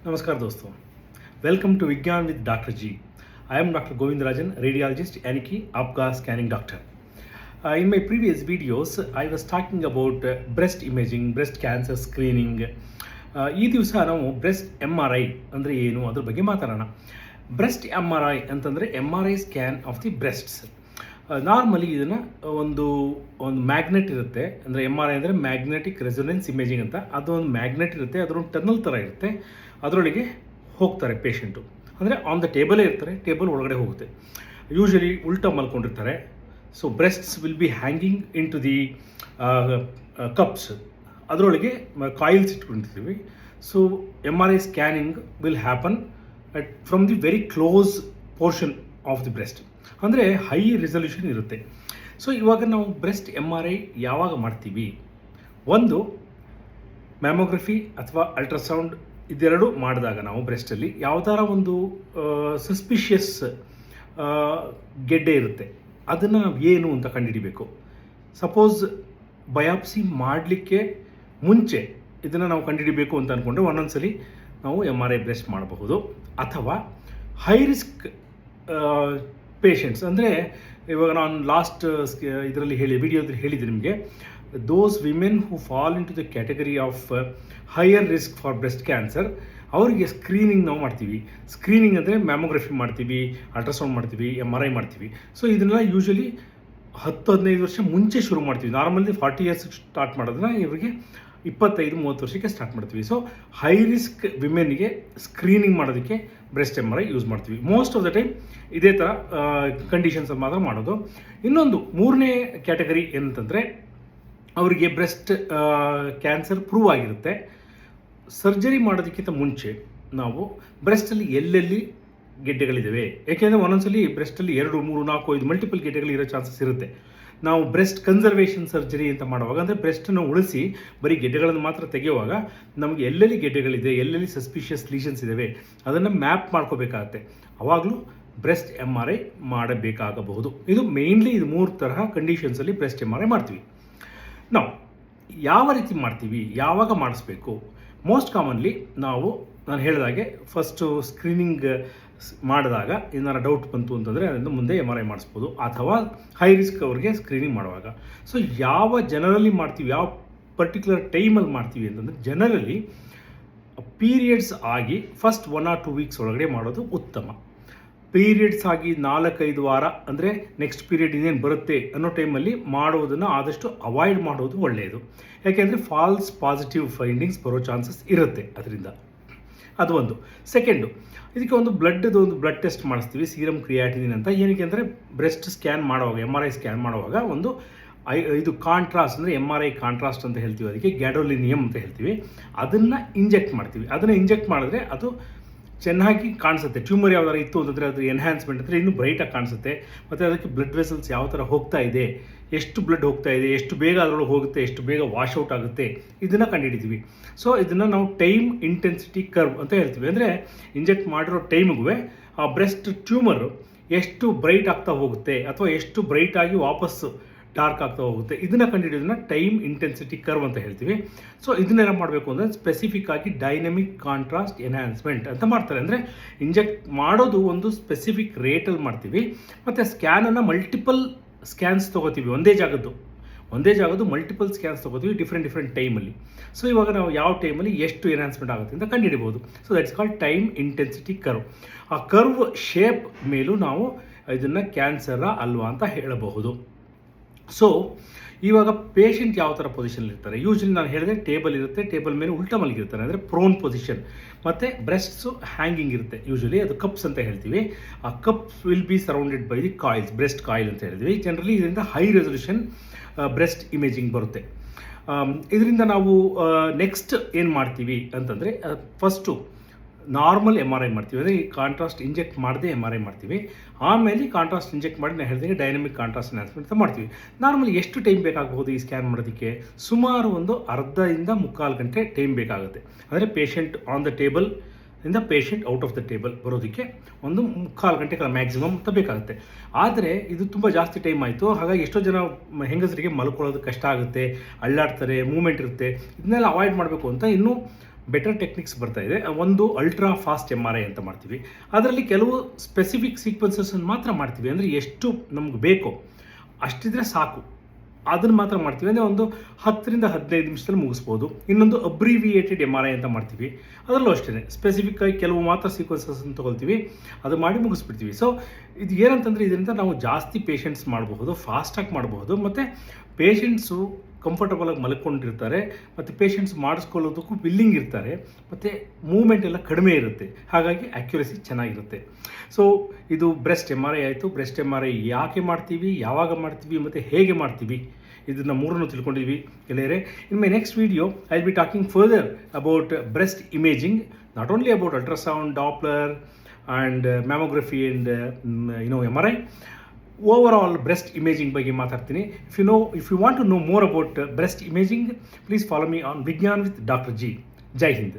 नमस्कार दोस्तों, welcome to Vigyan with doctor ji. I am Dr. Govindarajan, radiologist, यानी कि आपका scanning doctor. In my previous videos, I was talking about breast imaging, breast cancer screening. ಈ ದಿವಸ ನಾವು ಬ್ರೆಸ್ಟ್ MRI ಅಂದರೆ ಏನು ಅದ್ರ ಬಗ್ಗೆ ಮಾತಾಡೋಣ. ಬ್ರೆಸ್ಟ್ MRI ಅಂತಂದರೆ MRI scan of the breasts. Normally ಇದನ್ನು ಒಂದು ಮ್ಯಾಗ್ನೆಟ್ ಇರುತ್ತೆ, ಅಂದರೆ MRI ಅಂದರೆ ಮ್ಯಾಗ್ನೆಟಿಕ್ ರೆಸೊನೆನ್ಸ್ ಇಮೇಜಿಂಗ್ ಅಂತ. ಅದೊಂದು ಮ್ಯಾಗ್ನೆಟ್ ಇರುತ್ತೆ, ಅದರೊಂದು ಟನಲ್ ಥರ ಇರುತ್ತೆ, ಅದರೊಳಗೆ ಹೋಗ್ತಾರೆ ಪೇಷಂಟು. ಅಂದರೆ ಆನ್ ದ ಟೇಬಲೇ ಇರ್ತಾರೆ, ಟೇಬಲ್ ಒಳಗಡೆ ಹೋಗುತ್ತೆ. ಯೂಶಲಿ ಉಲ್ಟಾ ಮಲ್ಕೊಂಡಿರ್ತಾರೆ. So breasts will be hanging into the cups. ಅದರೊಳಗೆ ಕಾಯಿಲ್ಸ್ ಇಟ್ಕೊಂಡಿರ್ತೀವಿ. So MRI scanning will happen from the very close portion of the breast, ಅಂದರೆ ಹೈ ರೆಸಲ್ಯೂಷನ್ ಇರುತ್ತೆ. ಸೊ ಇವಾಗ ನಾವು ಬ್ರೆಸ್ಟ್ MRI ಯಾವಾಗ ಮಾಡ್ತೀವಿ? ಒಂದು ಮ್ಯಾಮೋಗ್ರಫಿ ಅಥವಾ ಅಲ್ಟ್ರಾಸೌಂಡ್ ಇದೆರಡು ಮಾಡಿದಾಗ ನಾವು ಬ್ರೆಸ್ಟಲ್ಲಿ ಯಾವುದಾರ ಒಂದು ಸಸ್ಪಿಷಿಯಸ್ ಗೆಡ್ಡೆ ಇರುತ್ತೆ, ಅದನ್ನು ನಾವು ಏನು ಅಂತ ಕಂಡುಹಿಡಿಬೇಕು. ಸಪೋಸ್ ಬಯಾಪ್ಸಿ ಮಾಡಲಿಕ್ಕೆ ಮುಂಚೆ ಇದನ್ನು ನಾವು ಕಂಡುಹಿಡಿಬೇಕು ಅಂತ ಅಂದ್ಕೊಂಡ್ರೆ ಒಂದೊಂದ್ಸಲಿ ನಾವು MRI ಬ್ರೆಸ್ಟ್ ಮಾಡಬಹುದು. ಅಥವಾ ಹೈ ರಿಸ್ಕ್ ಪೇಷಂಟ್ಸ್, ಅಂದರೆ ಇವಾಗ ನಾನು ಲಾಸ್ಟ್ ಇದರಲ್ಲಿ ವಿಡಿಯೋದಲ್ಲಿ ಹೇಳಿದೆ ನಿಮಗೆ, those women who fall into the category of higher risk for breast cancer, ಅವರಿಗೆ ಸ್ಕ್ರೀನಿಂಗ್ ನಾವು ಮಾಡ್ತೀವಿ. ಸ್ಕ್ರೀನಿಂಗ್ ಅಂದರೆ ಮ್ಯಾಮೋಗ್ರಫಿ ಮಾಡ್ತೀವಿ, ಅಲ್ಟ್ರಾಸೌಂಡ್ ಮಾಡ್ತೀವಿ, MRI ಮಾಡ್ತೀವಿ. ಸೊ ಇದನ್ನೆಲ್ಲ ಯೂಶಲಿ 10-15 ವರ್ಷ ಮುಂಚೆ ಶುರು ಮಾಡ್ತೀವಿ. ನಾರ್ಮಲಿ 40 ಇಯರ್ಸ್ ಸ್ಟಾರ್ಟ್ ಮಾಡೋದನ್ನ ಇವರಿಗೆ 25-30 ವರ್ಷಕ್ಕೆ ಸ್ಟಾರ್ಟ್ ಮಾಡ್ತೀವಿ. ಸೊ ಹೈ ರಿಸ್ಕ್ ವಿಮೆನ್ಗೆ ಸ್ಕ್ರೀನಿಂಗ್ ಮಾಡೋದಕ್ಕೆ ಬ್ರೆಸ್ಟ್ MRI ಯೂಸ್ ಮಾಡ್ತೀವಿ. ಮೋಸ್ಟ್ ಆಫ್ ದ ಟೈಮ್ ಇದೇ ಥರ ಕಂಡೀಷನ್ಸ್ ಮಾತ್ರ ಮಾಡೋದು. ಇನ್ನೊಂದು ಮೂರನೇ ಕ್ಯಾಟಗರಿ ಏನಂತಂದರೆ, ಅವರಿಗೆ ಬ್ರೆಸ್ಟ್ ಕ್ಯಾನ್ಸರ್ ಪ್ರೂವ್ ಆಗಿರುತ್ತೆ. ಸರ್ಜರಿ ಮಾಡೋದಕ್ಕಿಂತ ಮುಂಚೆ ನಾವು ಬ್ರೆಸ್ಟಲ್ಲಿ ಎಲ್ಲೆಲ್ಲಿ ಗೆಡ್ಡೆಗಳಿದ್ದಾವೆ, ಏಕೆಂದರೆ ಒಂದೊಂದ್ಸಲಿ ಬ್ರೆಸ್ಟಲ್ಲಿ 2, 3, 4, 5 ಮಲ್ಟಿಪಲ್ ಗೆಡ್ಡೆಗಳು ಇರೋ ಚಾನ್ಸಸ್ ಇರುತ್ತೆ. ನಾವು ಬ್ರೆಸ್ಟ್ ಕನ್ಸರ್ವೇಷನ್ ಸರ್ಜರಿ ಅಂತ ಮಾಡುವಾಗ, ಅಂದರೆ ಬ್ರೆಸ್ಟನ್ನು ಉಳಿಸಿ ಬರೀ ಗೆಡ್ಡೆಗಳನ್ನು ಮಾತ್ರ ತೆಗೆಯುವಾಗ ನಮಗೆ ಎಲ್ಲೆಲ್ಲಿ ಗೆಡ್ಡೆಗಳಿದೆ, ಎಲ್ಲೆಲ್ಲಿ ಸಸ್ಪಿಷಿಯಸ್ ಲೀಷನ್ಸ್ ಇದ್ದಾವೆ ಅದನ್ನು ಮ್ಯಾಪ್ ಮಾಡ್ಕೋಬೇಕಾಗತ್ತೆ. ಆವಾಗಲೂ ಬ್ರೆಸ್ಟ್ MRI ಮಾಡಬೇಕಾಗಬಹುದು. ಇದು ಮೇಯ್ನ್ಲಿ ಇದು 3 ತರಹ ಕಂಡೀಷನ್ಸಲ್ಲಿ ಬ್ರೆಸ್ಟ್ MRI ಮಾಡ್ತೀವಿ. ನಾವು ಯಾವ ರೀತಿ ಮಾಡ್ತೀವಿ, ಯಾವಾಗ ಮಾಡಿಸ್ಬೇಕು? ಮೋಸ್ಟ್ ಕಾಮನ್ಲಿ ನಾನು ಹೇಳಿದಾಗೆ ಫಸ್ಟು ಸ್ಕ್ರೀನಿಂಗ್ ಮಾಡಿದಾಗ ಏನಾರು ಡೌಟ್ ಬಂತು ಅಂತಂದರೆ ಅದರಿಂದ ಮುಂದೆ MRI ಮಾಡಿಸ್ಬೋದು, ಅಥವಾ ಹೈ ರಿಸ್ಕ್ ಅವ್ರಿಗೆ ಸ್ಕ್ರೀನಿಂಗ್ ಮಾಡುವಾಗ. ಸೊ ಯಾವ ಜನರಲಿ ಮಾಡ್ತೀವಿ, ಯಾವ ಪರ್ಟಿಕ್ಯುಲರ್ ಟೈಮಲ್ಲಿ ಮಾಡ್ತೀವಿ ಅಂತಂದರೆ, ಜನರಲಿ ಪೀರಿಯಡ್ಸ್ ಆಗಿ ಫಸ್ಟ್ 1 or 2 ವೀಕ್ಸ್ ಒಳಗಡೆ ಮಾಡೋದು ಉತ್ತಮ. ಪೀರಿಯಡ್ಸ್ ಆಗಿ 4-5 ವಾರ, ಅಂದರೆ ನೆಕ್ಸ್ಟ್ ಪೀರಿಯಡ್ ಇನ್ನೇನು ಬರುತ್ತೆ ಅನ್ನೋ ಟೈಮಲ್ಲಿ ಮಾಡೋದನ್ನು ಆದಷ್ಟು ಅವಾಯ್ಡ್ ಮಾಡೋದು ಒಳ್ಳೆಯದು. ಯಾಕೆಂದರೆ ಫಾಲ್ಸ್ ಪಾಸಿಟಿವ್ ಫೈಂಡಿಂಗ್ಸ್ ಬರೋ ಚಾನ್ಸಸ್ ಇರುತ್ತೆ ಅದರಿಂದ. ಅದು ಒಂದು. ಸೆಕೆಂಡು, ಇದಕ್ಕೆ ಒಂದು ಬ್ಲಡ್ ಟೆಸ್ಟ್ ಮಾಡಿಸ್ತೀವಿ, ಸೀರಮ್ ಕ್ರಿಯಾಟಿನಿನ್ ಅಂತ. ಏನಕ್ಕೆ ಅಂದರೆ ಬ್ರೆಸ್ಟ್ ಸ್ಕ್ಯಾನ್ ಮಾಡುವಾಗ, MRI ಸ್ಕ್ಯಾನ್ ಮಾಡುವಾಗ ಒಂದು ಇದು ಕಾಂಟ್ರಾಸ್ಟ್, ಅಂದರೆ MRI ಕಾಂಟ್ರಾಸ್ಟ್ ಅಂತ ಹೇಳ್ತೀವಿ, ಅದಕ್ಕೆ ಗ್ಯಾಡೋಲಿನಿಯಮ್ ಅಂತ ಹೇಳ್ತೀವಿ. ಅದನ್ನು ಇಂಜೆಕ್ಟ್ ಮಾಡ್ತೀವಿ. ಅದನ್ನು ಇಂಜೆಕ್ಟ್ ಮಾಡಿದ್ರೆ ಅದು ಚೆನ್ನಾಗಿ ಕಾಣಿಸುತ್ತೆ. ಟ್ಯೂಮರ್ ಯಾವ್ದಾರು ಇತ್ತು ಅಂತಂದರೆ ಅದು ಎನ್ಹ್ಯಾನ್ಸ್ಮೆಂಟ್ ಅಂದರೆ ಇನ್ನೂ ಬ್ರೈಟಾಗಿ ಕಾಣಿಸುತ್ತೆ. ಮತ್ತು ಅದಕ್ಕೆ ಬ್ಲಡ್ ವೆಸಲ್ಸ್ ಯಾವ ಥರ ಹೋಗ್ತಾ ಇದೆ, ಎಷ್ಟು ಬ್ಲಡ್ ಹೋಗ್ತಾ ಇದೆ, ಎಷ್ಟು ಬೇಗ ಅದರೊಳಗೆ ಹೋಗುತ್ತೆ, ಎಷ್ಟು ಬೇಗ ವಾಶ್ಔಟ್ ಆಗುತ್ತೆ, ಇದನ್ನು ಕಂಡುಹಿಡಿತೀವಿ. ಸೊ ಇದನ್ನು ನಾವು ಟೈಮ್ ಇಂಟೆನ್ಸಿಟಿ ಕರ್ವ್ ಅಂತ ಹೇಳ್ತೀವಿ. ಅಂದರೆ ಇಂಜೆಕ್ಟ್ ಮಾಡಿರೋ ಟೈಮಿಗೂ ಆ ಬ್ರೆಸ್ಟ್ ಟ್ಯೂಮರು ಎಷ್ಟು ಬ್ರೈಟ್ ಆಗ್ತಾ ಹೋಗುತ್ತೆ ಅಥವಾ ಎಷ್ಟು ಬ್ರೈಟಾಗಿ ವಾಪಸ್ಸು ಡಾರ್ಕ್ ಆಗ್ತಾ ಹೋಗುತ್ತೆ, ಇದನ್ನು ಕಂಡುಹಿಡಿಯೋದನ್ನ ಟೈಮ್ ಇಂಟೆನ್ಸಿಟಿ ಕರ್ವ್ ಅಂತ ಹೇಳ್ತೀವಿ. ಸೊ ಇದನ್ನೇನು ಮಾಡಬೇಕು ಅಂದರೆ ಸ್ಪೆಸಿಫಿಕ್ ಆಗಿ ಡೈನಮಿಕ್ ಕಾಂಟ್ರಾಸ್ಟ್ ಎನ್ಹ್ಯಾನ್ಸ್ಮೆಂಟ್ ಅಂತ ಮಾಡ್ತಾರೆ. ಅಂದರೆ ಇಂಜೆಕ್ಟ್ ಮಾಡೋದು ಒಂದು ಸ್ಪೆಸಿಫಿಕ್ ರೇಟಲ್ಲಿ ಮಾಡ್ತೀವಿ, ಮತ್ತು ಸ್ಕ್ಯಾನನ್ನು ಮಲ್ಟಿಪಲ್ ಸ್ಕ್ಯಾನ್ಸ್ ತೊಗೋತೀವಿ. ಒಂದೇ ಜಾಗದ್ದು ಮಲ್ಟಿಪಲ್ ಸ್ಕ್ಯಾನ್ಸ್ ತೊಗೋತೀವಿ ಡಿಫ್ರೆಂಟ್ ಟೈಮಲ್ಲಿ. ಸೊ ಇವಾಗ ನಾವು ಯಾವ ಟೈಮಲ್ಲಿ ಎಷ್ಟು ಎನ್ಹ್ಯಾನ್ಸ್ಮೆಂಟ್ ಆಗುತ್ತೆ ಅಂತ ಕಂಡುಹಿಡಿಬೋದು. So that's called time intensity curve. ಆ ಕರ್ವ್ ಶೇಪ್ ಮೇಲೂ ನಾವು ಇದನ್ನು ಕ್ಯಾನ್ಸರಾ ಅಲ್ವಾ ಅಂತ ಹೇಳಬಹುದು. ಸೊ ಇವಾಗ ಪೇಷಂಟ್ ಯಾವ ಥರ ಪೊಸಿಷನಲ್ಲಿ ಇರ್ತಾರೆ? ಯೂಶ್ವಲಿ ನಾನು ಹೇಳಿದೆ ಟೇಬಲ್ ಇರುತ್ತೆ, ಟೇಬಲ್ ಮೇಲೆ ಉಲ್ಟಾ ಮಲಗಿರ್ತಾರೆ, ಅಂದರೆ ಪ್ರೋನ್ ಪೊಸಿಷನ್. ಮತ್ತು ಬ್ರೆಸ್ಟ್ಸು ಹ್ಯಾಂಗಿಂಗ್ ಇರುತ್ತೆ. ಯೂಶ್ವಲಿ ಅದು ಕಪ್ಸ್ ಅಂತ ಹೇಳ್ತೀವಿ. ಆ cups will be surrounded by the coils, breast coil ಅಂತ ಹೇಳ್ತೀವಿ. ಜನರಲಿ ಇದರಿಂದ ಹೈ ರೆಸಲ್ಯೂಷನ್ ಬ್ರೆಸ್ಟ್ ಇಮೇಜಿಂಗ್ ಬರುತ್ತೆ. ಇದರಿಂದ ನಾವು ನೆಕ್ಸ್ಟ್ ಏನು ಮಾಡ್ತೀವಿ ಅಂತಂದರೆ, ಫಸ್ಟು ನಾರ್ಮಲ್ MRI ಮಾಡ್ತೀವಿ, ಅಂದರೆ ಈ ಕಾಂಟ್ರಾಸ್ಟ್ ಇಂಜೆಕ್ಟ್ ಮಾಡದೆ MRI ಮಾಡ್ತೀವಿ. ಆಮೇಲೆ ಕಾಂಟ್ರಾಸ್ಟ್ ಇಂಜೆಕ್ಟ್ ಮಾಡಿ ನಾನು ಹೇಳಿದಂಗೆ ಡೈನಮಿಕ್ ಕಾಂಟ್ರಾಸ್ಟ್ ಎನ್ಹ್ಯಾನ್ಸ್ಮೆಂಟ್ ಅಂತ ಮಾಡ್ತೀವಿ. ನಾರ್ಮಲಿ ಎಷ್ಟು ಟೈಮ್ ಬೇಕಾಗಬಹುದು ಈ ಸ್ಕ್ಯಾನ್ ಮಾಡೋದಕ್ಕೆ? ಸುಮಾರು ಒಂದು 1/2-3/4 ಗಂಟೆ ಟೈಮ್ ಬೇಕಾಗುತ್ತೆ. ಅಂದರೆ ಪೇಷಂಟ್ ಆನ್ ದ ಟೇಬಲ್ ಇಂದ patient out of the table ಬರೋದಕ್ಕೆ 1/4 ಗಂಟೆಗಳ ಮ್ಯಾಕ್ಸಿಮಮ್ ಅಂತ ಬೇಕಾಗುತ್ತೆ. ಆದರೆ ಇದು ತುಂಬ ಜಾಸ್ತಿ ಟೈಮ್ ಆಯಿತು, ಹಾಗಾಗಿ ಎಷ್ಟೋ ಜನ ಹೆಂಗಸರಿಗೆ ಮಲ್ಕೊಳ್ಳೋದು ಕಷ್ಟ ಆಗುತ್ತೆ, ಅಳ್ಳಾಡ್ತಾರೆ, ಮೂಮೆಂಟ್ ಇರುತ್ತೆ. ಇದನ್ನೆಲ್ಲ ಅವಾಯ್ಡ್ ಮಾಡಬೇಕು ಅಂತ ಇನ್ನೂ ಬೆಟರ್ ಟೆಕ್ನಿಕ್ಸ್ ಬರ್ತಾ ಇದೆ. ಒಂದು ಅಲ್ಟ್ರಾ ಫಾಸ್ಟ್ MRI ಅಂತ ಮಾಡ್ತೀವಿ. ಅದರಲ್ಲಿ ಕೆಲವು ಸ್ಪೆಸಿಫಿಕ್ ಸೀಕ್ವೆನ್ಸಸ್ಸನ್ನು ಮಾತ್ರ ಮಾಡ್ತೀವಿ. ಅಂದರೆ ಎಷ್ಟು ನಮ್ಗೆ ಬೇಕೋ ಅಷ್ಟಿದ್ರೆ ಸಾಕು, ಅದನ್ನು ಮಾತ್ರ ಮಾಡ್ತೀವಿ. ಅಂದರೆ ಒಂದು 10ರಿಂದ 15 ನಿಮಿಷದಲ್ಲಿ ಮುಗಿಸ್ಬೋದು. ಇನ್ನೊಂದು ಅಬ್ರಿವಿಯೇಟೆಡ್ MRI ಅಂತ ಮಾಡ್ತೀವಿ. ಅದರಲ್ಲೂ ಅಷ್ಟೇ ಸ್ಪೆಸಿಫಿಕ್ಕಾಗಿ ಕೆಲವು ಮಾತ್ರ ಸೀಕ್ವೆನ್ಸಸ್ಸನ್ನು ತೊಗೊಳ್ತೀವಿ, ಅದು ಮಾಡಿ ಮುಗಿಸ್ಬಿಡ್ತೀವಿ. ಸೊ ಇದು ಏನಂತಂದರೆ ಇದರಿಂದ ನಾವು ಜಾಸ್ತಿ ಪೇಷಂಟ್ಸ್ ಮಾಡಬಹುದು, ಫಾಸ್ಟಾಗಿ ಮಾಡಬಹುದು, ಮತ್ತು ಪೇಷಂಟ್ಸು ಕಂಫರ್ಟಬಲಾಗಿ ಮಲ್ಕೊಂಡಿರ್ತಾರೆ, ಮತ್ತು ಪೇಷಂಟ್ಸ್ ಮಾಡಿಸ್ಕೊಳ್ಳೋದಕ್ಕೂ ವಿಲ್ಲಿಂಗ್ ಇರ್ತಾರೆ, ಮತ್ತು ಮೂವ್ಮೆಂಟ್ ಎಲ್ಲ ಕಡಿಮೆ ಇರುತ್ತೆ. ಹಾಗಾಗಿ ಅಕ್ಯುರಸಿ ಚೆನ್ನಾಗಿರುತ್ತೆ. ಸೊ ಇದು ಬ್ರೆಸ್ಟ್ MRI ಆಯಿತು. ಬ್ರೆಸ್ಟ್ MRI ಯಾಕೆ ಮಾಡ್ತೀವಿ, ಯಾವಾಗ ಮಾಡ್ತೀವಿ, ಮತ್ತು ಹೇಗೆ ಮಾಡ್ತೀವಿ, ಇದನ್ನು ಮೂರನ್ನು ತಿಳ್ಕೊಂಡಿದ್ವಿ ಗೆಳೆಯರೆ. In my next video I will be talking further about breast imaging, not only about ultrasound, Doppler and mammography and MRI. Overall breast imaging ಬಗ್ಗೆ ಮಾತಾಡ್ತೀನಿ. If you want to know more about breast imaging, please follow me on Vigyan with doctor ji. ಜೈ ಹಿಂದ್.